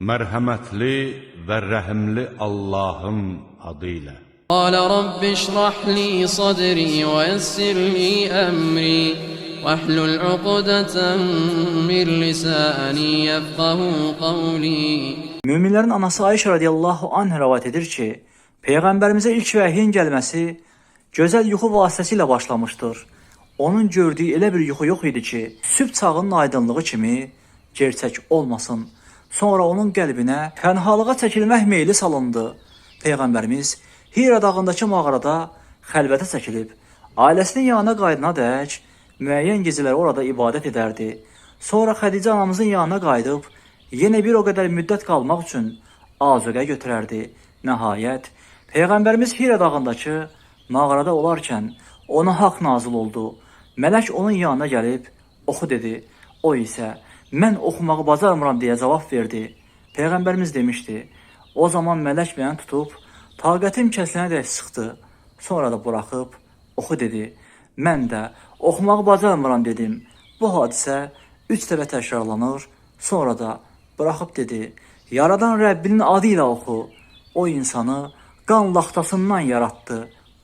Mərhəmətli və rəhimli Allahın adıyla. قال رب اشرح لي صدري ويسر لي أمري واحلل عقدة من لساني يفقهوا قولي. Müminlərin anası Ayşə radiyallahu anh rivayet edir ki, Peyğəmbərimizə ilk vəhyin gəlməsi gözəl yuxu vasitəsilə başlamışdır. Onun gördüyü elə bir yuxu yox idi ki, sübh çağının aydınlığı kimi gerçək olmasın. Sonra onun qəlbinə tənhalığa çəkilmək meyli salındı. Peyğəmbərimiz Hira dağındakı mağarada xəlvətə çəkilib, ailəsinin yanına qayıdana dək müəyyən gecələr orada ibadət edərdi. Sonra Xədicə anamızın yanına qayıdıb, yenə bir o qədər müddət qalmaq üçün azuqə götürərdi. Nəhayət, Peyğəmbərimiz Hira dağındakı mağarada olarkən ona haqq nazil oldu. Mələk onun yanına gəlib, oxu dedi. O isə, mən oxumağı bacarmıram deyə cavab verdi. Peyğəmbərimiz demişdi, o zaman mələk məni tutub, taqətim kəsilənədək sıxdı. Sonra da buraxıb, oxu dedi. Mən də oxumağı bacarmıram dedim. Bu hadisə 3 dəfə təkrarlanır. Sonra da buraxıb dedi, yaradan Rəbbinin adı ilə oxu. O insanı qan laxtasından yarattı.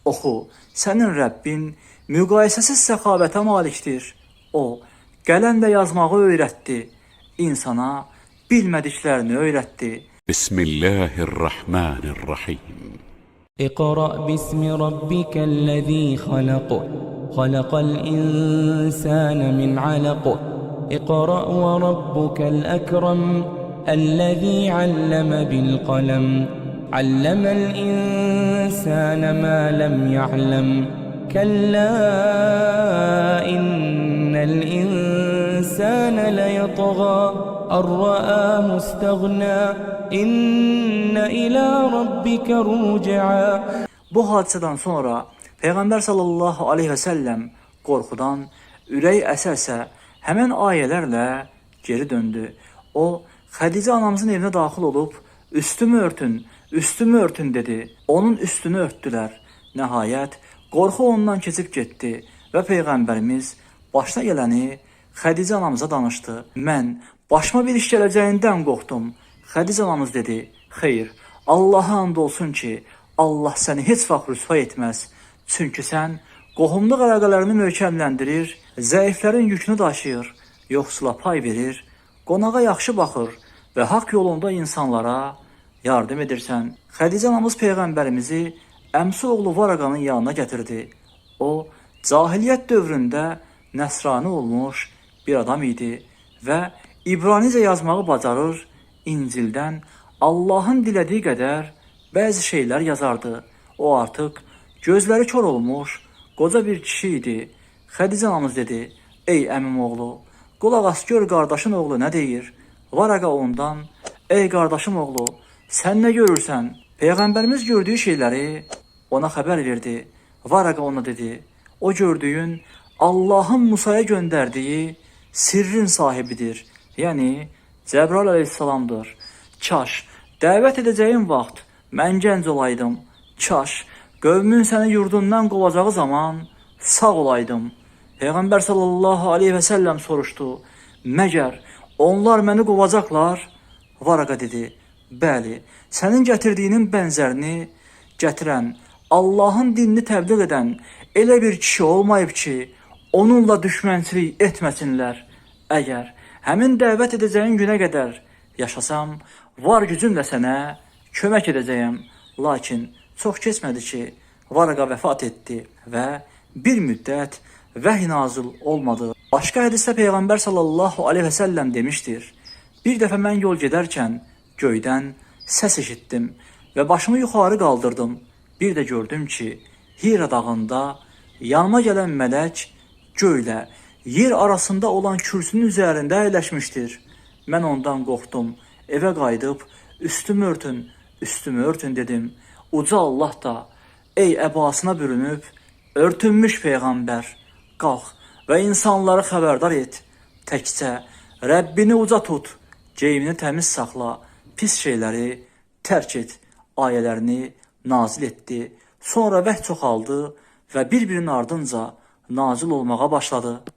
Oxu, sənin Rəbbin müqayisəsiz səxavətə malikdir. O, qələmlə yazmağı öyrətdi. İnsana bilmədiklərini öyrətdi. Bismillahirrahmanirrahim. اقرأ باسم ربك الذي خلق خلق الإنسان من علق اقرأ وربك الأكرم الذي علم بالقلم علم الإنسان ما لم يعلم كلا إن الإنسان ليطغى أن رآه استغنى إن إلى ربك رجعا. Bu hadisədən sonra Peyğəmbər sallallahu aleyhi və səlləm qorxudan ürəyi əsərsə həmən ayələrlə geri döndü. O, Xədicə anamızın evinə daxil olub, üstümü örtün dedi. Onun üstünü örtdülər. Nəhayət, qorxu ondan keçib getdi və Peyğəmbərimiz başına gələni Xədicə anamıza danışdı. Mən başıma bir iş gələcəyindən qorxdum. Xədicə anamız dedi, xeyr, Allaha and olsun ki, Allah səni heç vaxt rüsva etməz. Çünki sən qohumluq əlaqələrini möhkəmləndirir, zəiflərin yükünü daşıyır, yoxsula pay verir, qonağa yaxşı baxır və haqq yolunda insanlara yardım edirsən. Xədicə anamız Peyğəmbərimizi əmsi oğlu Varaqanın yanına gətirdi. O, cahiliyyət dövründə nəsrani olmuş bir adam idi və İbranicə yazmağı bacarır, İncildən Allahın dilədiyi qədər bəzi şeylər yazardı. O artıq gözləri kör olmuş, qoca bir kişi idi. Xədicə anamız dedi, ey əmim oğlu, qulaq as gör qardaşın oğlu nə deyir? Varaqa ondan, ey qardaşım oğlu, sən nə görürsən? Peyğəmbərimiz gördüyü şeyləri ona xəbər verdi. Varaqa ona dedi, o gördüyün Allahın Musaya göndərdiyi sirrin sahibidir. Yəni, Cəbrail əleyhissalamdır. Kaş, dəvət edəcəyin vaxt mən gənc olaydım. Kaş, qövmün səni yurdundan qovacağı zaman sağ olaydım. Peyğəmbər sallallahu aleyhi və səlləm soruşdu, məgər onlar məni qovacaqlar? Varaqa dedi, bəli, sənin gətirdiyinin bənzərini gətirən, Allahın dinini təbliğ edən elə bir kişi olmayıb ki, onunla düşmənçilik etməsinlər. Əgər həmin dəvət edəcəyin günə qədər yaşasam, var gücümlə sənə kömək edəcəyəm. Lakin çox keçmədi ki, Varaqa vəfat etdi və bir müddət vəhy nazil olmadı. Başqa hədisdə Peyğəmbər sallallahu aleyhi və səlləm demişdir, bir dəfə mən yol gedərkən göydən səs eşitdim və başımı yuxarı qaldırdım. Bir də gördüm ki, Hira dağında yanıma gələn mələk göylə yer arasında olan kürsünün üzərində əyləşmişdir. Mən ondan qorxdum, evə qayıdıb, üstümü örtün dedim. Uca Allah da, ey əbasına bürünüb, örtünmüş Peyğəmbər, qalx və insanları xəbərdar et. Təkcə Rəbbini uca tut, geyimini təmiz saxla, pis şeyləri tərk et, ayələrini nazil etdi. Sonra vəhy çoxaldı və bir-birinin ardınca nazil olmağa başladı.